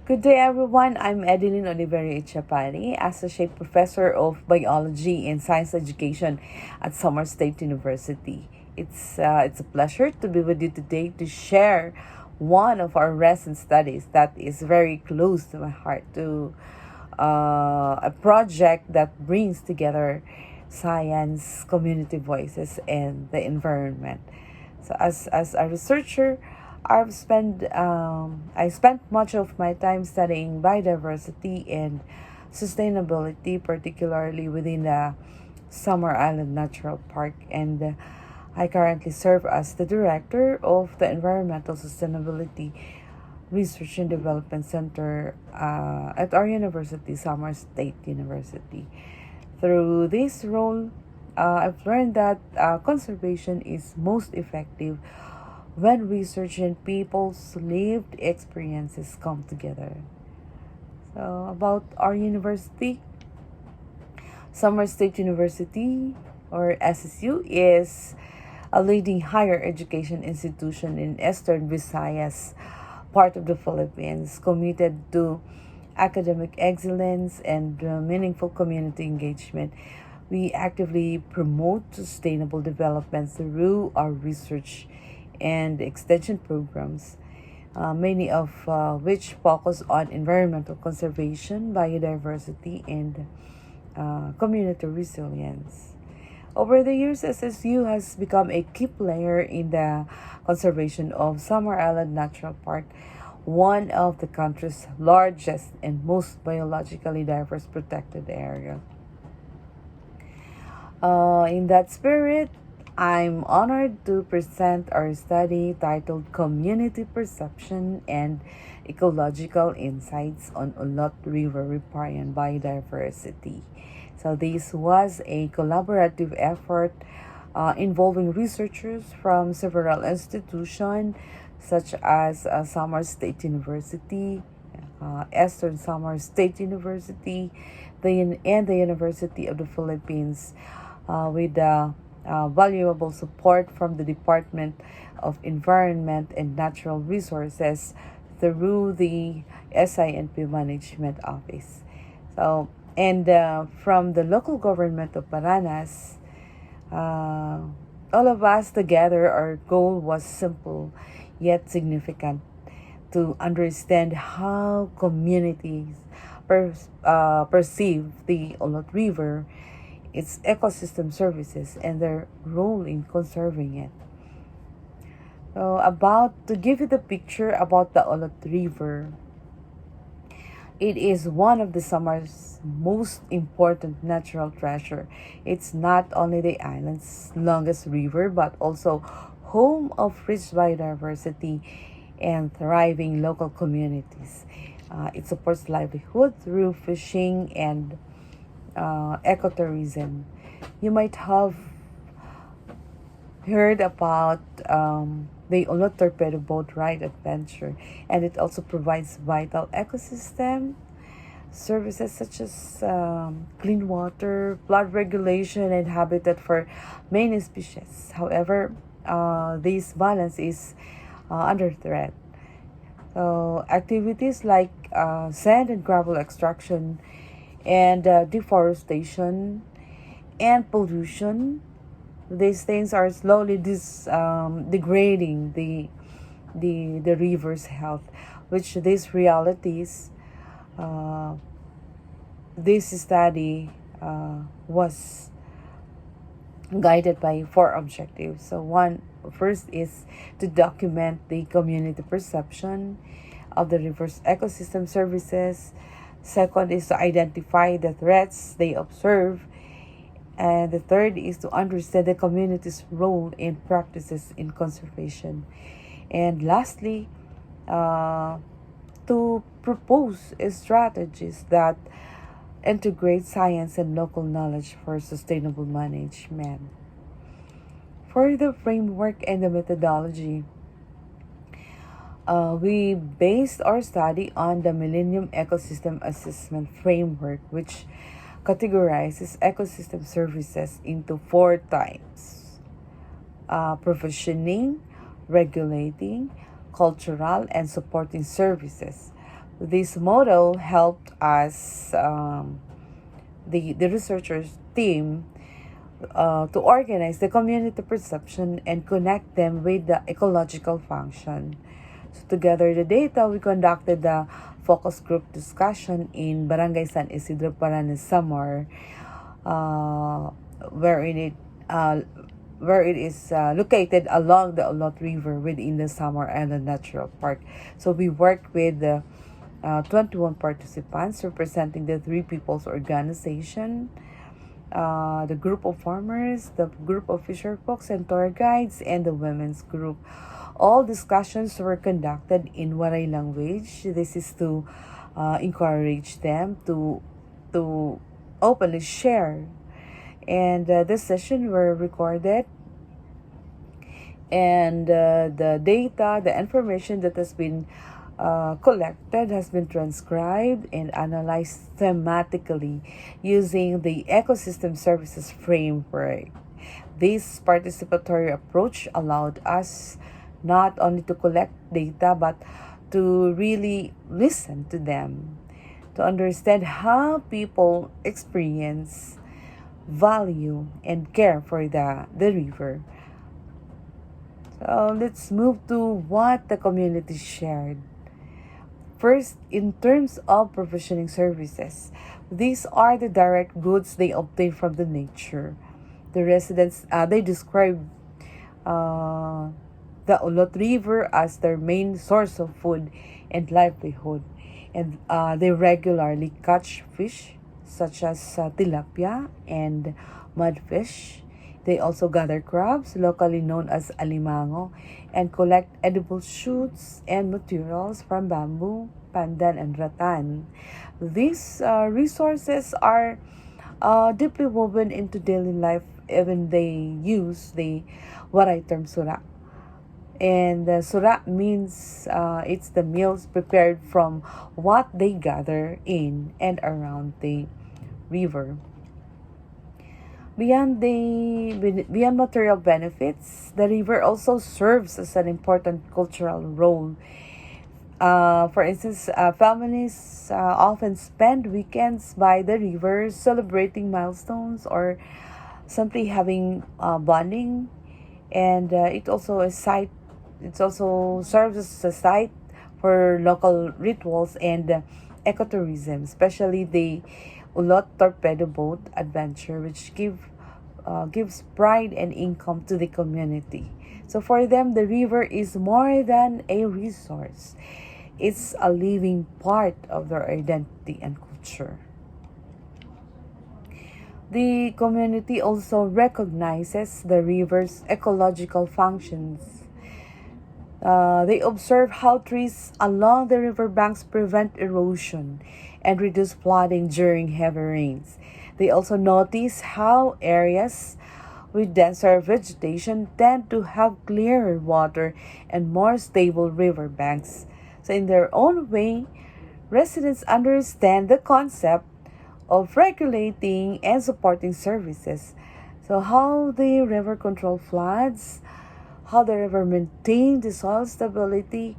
Good day, everyone. I'm Edeline Oliveri Chapani, Associate Professor of Biology and Science Education at Samar State University. It's a pleasure to be with you today to share one of our recent studies that is very close to my heart, to a project that brings together science, community voices, and the environment. So as a researcher, I spent much of my time studying biodiversity and sustainability, particularly within the Samar Island Natural Park, and I currently serve as the director of the Environmental Sustainability Research and Development Center at our university, Samar State University. Through this role, I've learned that conservation is most effective when research and people's lived experiences come together. So, about our university, Samar State University, or SSU, is a leading higher education institution in Eastern Visayas, part of the Philippines, committed to academic excellence and meaningful community engagement. We actively promote sustainable development through our research and extension programs, many of which focus on environmental conservation, biodiversity, and community resilience. Over the years, SSU has become a key player in the conservation of Samar Island Natural Park, one of the country's largest and most biologically diverse protected area. In that spirit, I'm honored to present our study titled Community Perception and Ecological Insights on Ulot River Riparian Biodiversity. So this was a collaborative effort involving researchers from several institutions such as Samar State University, Eastern Samar State University, and the University of the Philippines, with valuable support from the Department of Environment and Natural Resources through the SINP Management Office. So, and from the local government of Pandanus, all of us together, our goal was simple yet significant: to understand how communities perceive the Ulot River, its ecosystem services, and their role in conserving it. So, about to give you the picture about the Ulot River, it is one of the Samar's most important natural treasure. It's not only the island's longest river, but also home of rich biodiversity and thriving local communities. It supports livelihood through fishing and ecotourism. You might have heard about the Ulot torpedo boat ride adventure, and it also provides vital ecosystem services such as clean water, flood regulation, and habitat for many species. However, this balance is under threat. So, activities like sand and gravel extraction and deforestation and pollution, these things are slowly degrading the river's health, which these realities, uh, this study was guided by four objectives. So first is to document the community perception of the river's ecosystem services. Second is to identify the threats they observe. And the third is to understand the community's role in practices in conservation. And lastly, to propose strategies that integrate science and local knowledge for sustainable management. For the framework and the methodology, we based our study on the Millennium Ecosystem Assessment Framework, which categorizes ecosystem services into four types: provisioning, regulating, cultural, and supporting services, This model helped us, the researchers team, to organize the community perception and connect them with the ecological function. So to gather the data, we conducted the focus group discussion in Barangay San Isidro, Pandanus, Samar, uh, wherein it uh, where it is located along the Ulot River within the Samar Island Natural Park. So we worked with 21 participants representing the Three People's Organization, the group of farmers, the group of fisherfolk and tour guides, and the women's group. All discussions were conducted in Waray language. This is to encourage them to openly share. And this session were recorded, and the data, the information that has been collected has been transcribed and analyzed thematically using the ecosystem services framework. This participatory approach allowed us not only to collect data but to really listen to them, to understand how people experience, value, and care for the river. So let's move to what the community shared. First, in terms of provisioning services, these are the direct goods they obtain from the nature. The residents, they describe uh, the Ulot River as their main source of food and livelihood. And they regularly catch fish such as tilapia and mudfish. They also gather crabs, locally known as alimango, and collect edible shoots and materials from bamboo, pandan, and rattan. These resources are deeply woven into daily life, even they use what I term sura. And sura means it's the meals prepared from what they gather in and around the river. Beyond material benefits, the river also serves as an important cultural role. For instance, families often spend weekends by the river celebrating milestones or simply having bonding, and it also serves as a site for local rituals and ecotourism, especially the Ulot torpedo boat adventure, which gives pride and income to the community. So for them, the river is more than a resource. It's a living part of their identity and culture. The community also recognizes the river's ecological functions. They observe how trees along the riverbanks prevent erosion and reduce flooding during heavy rains. They also notice how areas with denser vegetation tend to have clearer water and more stable riverbanks. So, in their own way, residents understand the concept of regulating and supporting services. So, how the river control floods, how the river maintain the soil stability,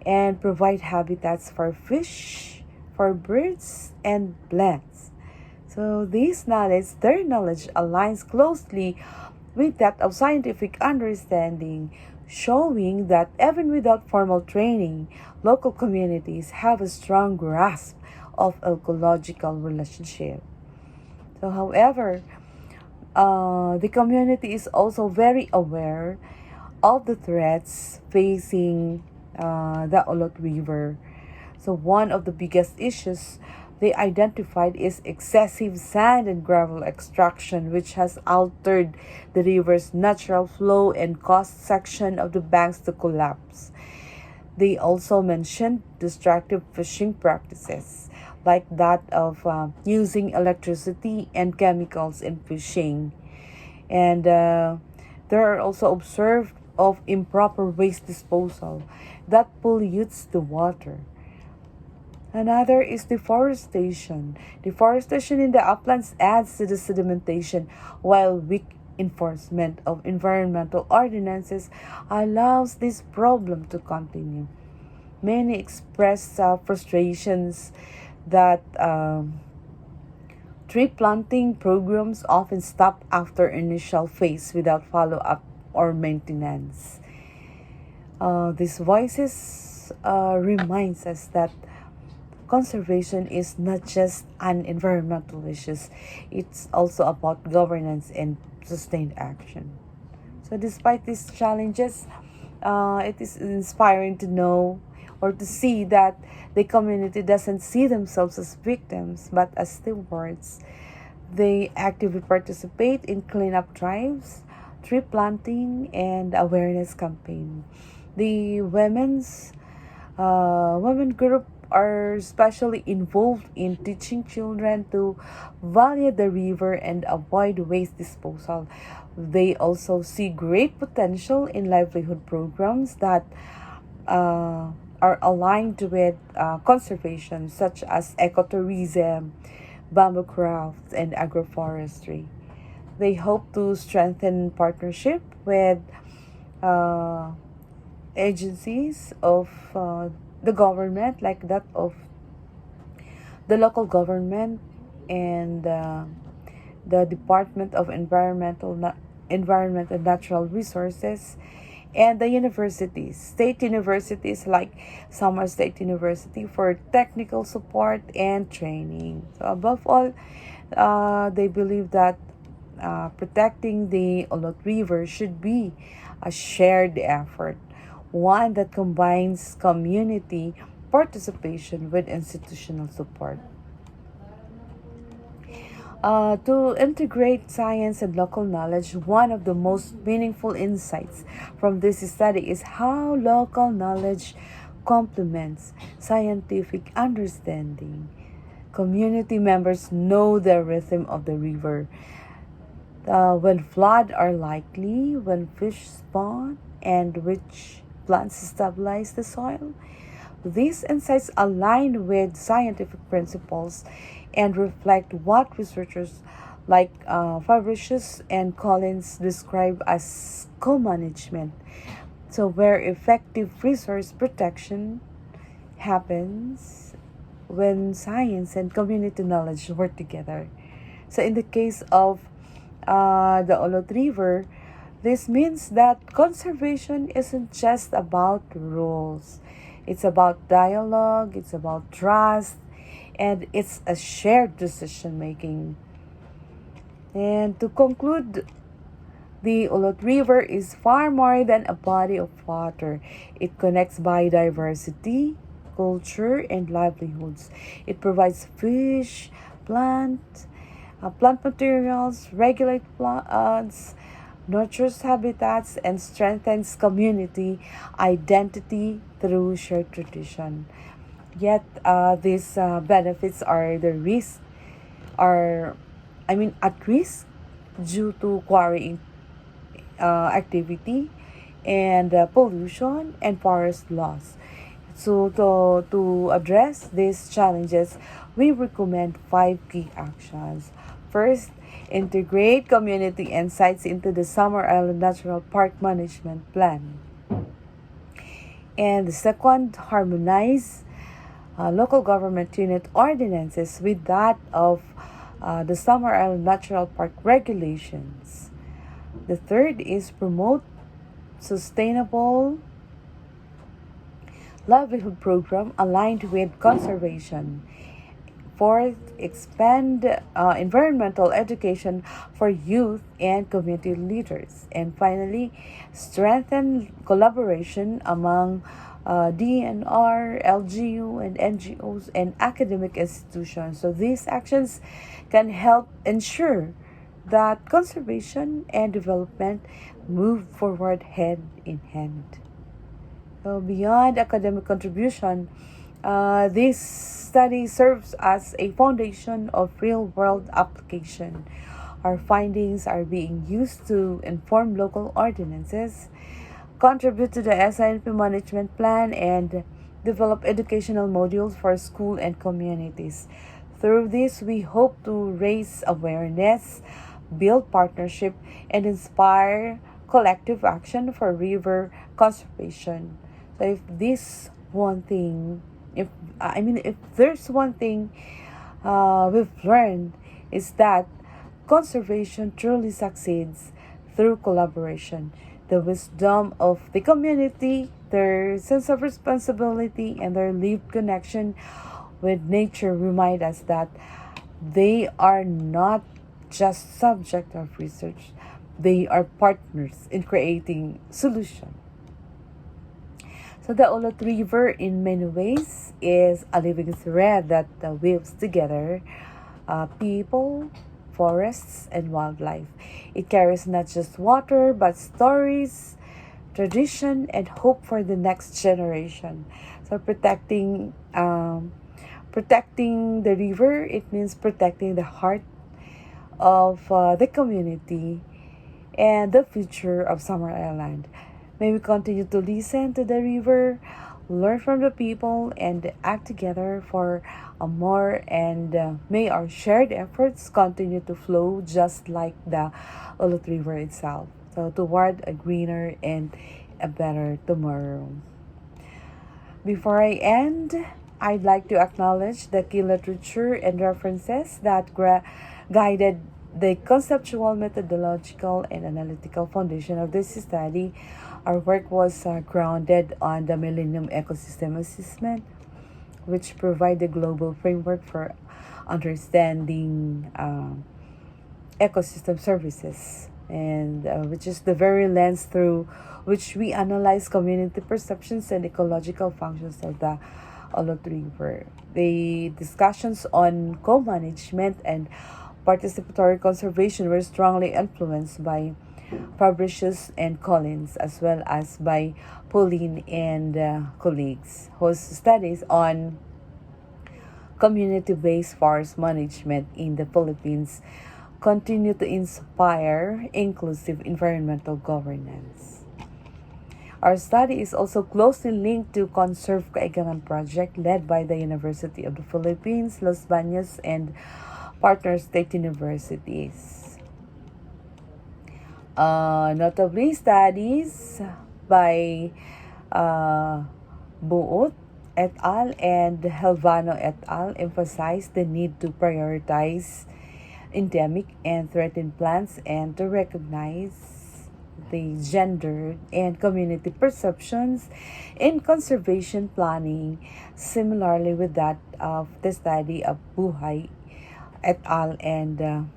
and provide habitats for fish, for birds, and plants. So their knowledge aligns closely with that of scientific understanding, showing that even without formal training, local communities have a strong grasp of ecological relationship. So, however, the community is also very aware of the threats facing the Ulot River. So one of the biggest issues they identified is excessive sand and gravel extraction, which has altered the river's natural flow and caused section of the banks to collapse. They also mentioned destructive fishing practices, like that of using electricity and chemicals in fishing. And there are also observed of improper waste disposal that pollutes the water. Another is deforestation. Deforestation in the uplands adds to the sedimentation, while weak enforcement of environmental ordinances allows this problem to continue. Many express frustrations that tree planting programs often stop after initial phase without follow-up or maintenance. These voices reminds us that conservation is not just an environmental issue, it's also about governance and sustained action. So despite these challenges, it is inspiring to know or to see that the community doesn't see themselves as victims but as stewards. They actively participate in cleanup drives, tree planting, and awareness campaign. The women group are especially involved in teaching children to value the river and avoid waste disposal. They also see great potential in livelihood programs that are aligned with conservation, such as ecotourism, bamboo crafts, and agroforestry. They hope to strengthen partnership with uh, agencies of the government, like that of the local government and the Department of Environment and Natural Resources, and the universities, state universities like Samar State University for technical support and training. So above all, they believe that protecting the Ulot River should be a shared effort, one that combines community participation with institutional support. To integrate science and local knowledge, one of the most meaningful insights from this study is how local knowledge complements scientific understanding. Community members know the rhythm of the river, when flood are likely, when fish spawn, and which plants stabilize the soil. These insights align with scientific principles and reflect what researchers like Fabricius and Collins describe as co-management. So where effective resource protection happens when science and community knowledge work together. So in the case of the Ulot River, this means that conservation isn't just about rules. It's about dialogue, it's about trust, and it's a shared decision making. And to conclude, the Ulot River is far more than a body of water. It connects biodiversity, culture, and livelihoods. It provides fish, plant materials, regulates plants, nurtures habitats, and strengthens community identity through shared tradition. Yet, these benefits are, at risk due to quarrying activity and pollution and forest loss. So, to address these challenges, we recommend five key actions. First, integrate community insights into the Samar Island Natural Park Management Plan. And the second, harmonize local government unit ordinances with that of the Samar Island Natural Park regulations. The third is promote sustainable livelihood program aligned with conservation. Fourth, expand environmental education for youth and community leaders. And finally, strengthen collaboration among DNR, LGU, and NGOs and academic institutions. So these actions can help ensure that conservation and development move forward hand in hand. So beyond academic contribution, this study serves as a foundation of real-world application. Our findings are being used to inform local ordinances, contribute to the SINP management plan, and develop educational modules for school and communities. Through this, we hope to raise awareness, build partnership, and inspire collective action for river conservation. So if this one thing, if there's one thing we've learned, is that conservation truly succeeds through collaboration. The wisdom of the community, their sense of responsibility, and their lived connection with nature remind us that they are not just subject of research, they are partners in creating solutions. So the Ulot River, in many ways, is a living thread that weaves together people, forests, and wildlife. It carries not just water, but stories, tradition, and hope for the next generation. So protecting the river, it means protecting the heart of the community and the future of Samar Island. May we continue to listen to the river, learn from the people, and act together for a more, and may our shared efforts continue to flow just like the Ulot River itself. So toward a greener and a better tomorrow. Before I end, I'd like to acknowledge the key literature and references that guided the conceptual, methodological, and analytical foundation of this study. Our work was grounded on the Millennium Ecosystem Assessment, which provide the global framework for understanding ecosystem services, and which is the very lens through which we analyze community perceptions and ecological functions of the Ulot River. The discussions on co-management and participatory conservation were strongly influenced by Fabricius and Collins, as well as by Pauline and colleagues, whose studies on community-based forest management in the Philippines continue to inspire inclusive environmental governance. Our study is also closely linked to Conserve Kaigangan project led by the University of the Philippines, Los Baños, and partner state universities. Notably, studies by Buot et al. And Helvano et al. Emphasize the need to prioritize endemic and threatened plants and to recognize the gender and community perceptions in conservation planning, similarly with that of the study of Buhay et al. And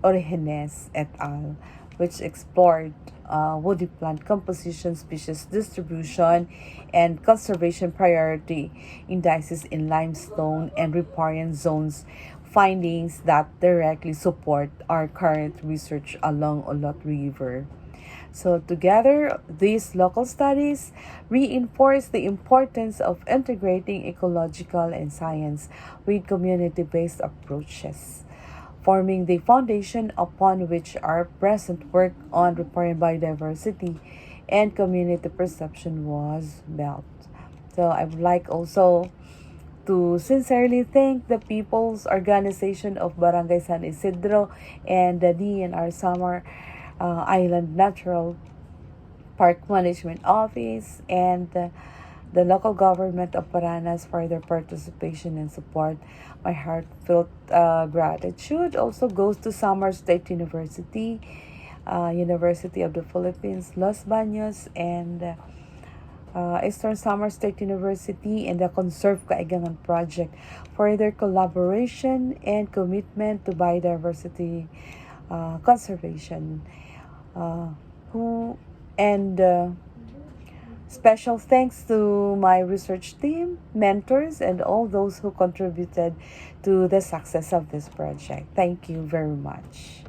Oreochromis et al., which explored woody plant composition, species distribution, and conservation priority indices in limestone and riparian zones, findings that directly support our current research along Ulot River. So together, these local studies reinforce the importance of integrating ecological and science with community-based approaches, forming the foundation upon which our present work on riparian biodiversity and community perception was built. So I would like also to sincerely thank the People's Organization of Barangay San Isidro and the DNR Samar Island Natural Park Management Office and the local government of Pandanus for their participation and support. My heartfelt gratitude also goes to Samar State University, University of the Philippines, Los Baños, and Eastern Samar State University and the Conserve Kaigangan Project for their collaboration and commitment to biodiversity conservation. Who and Special thanks to my research team, mentors, and all those who contributed to the success of this project. Thank you very much.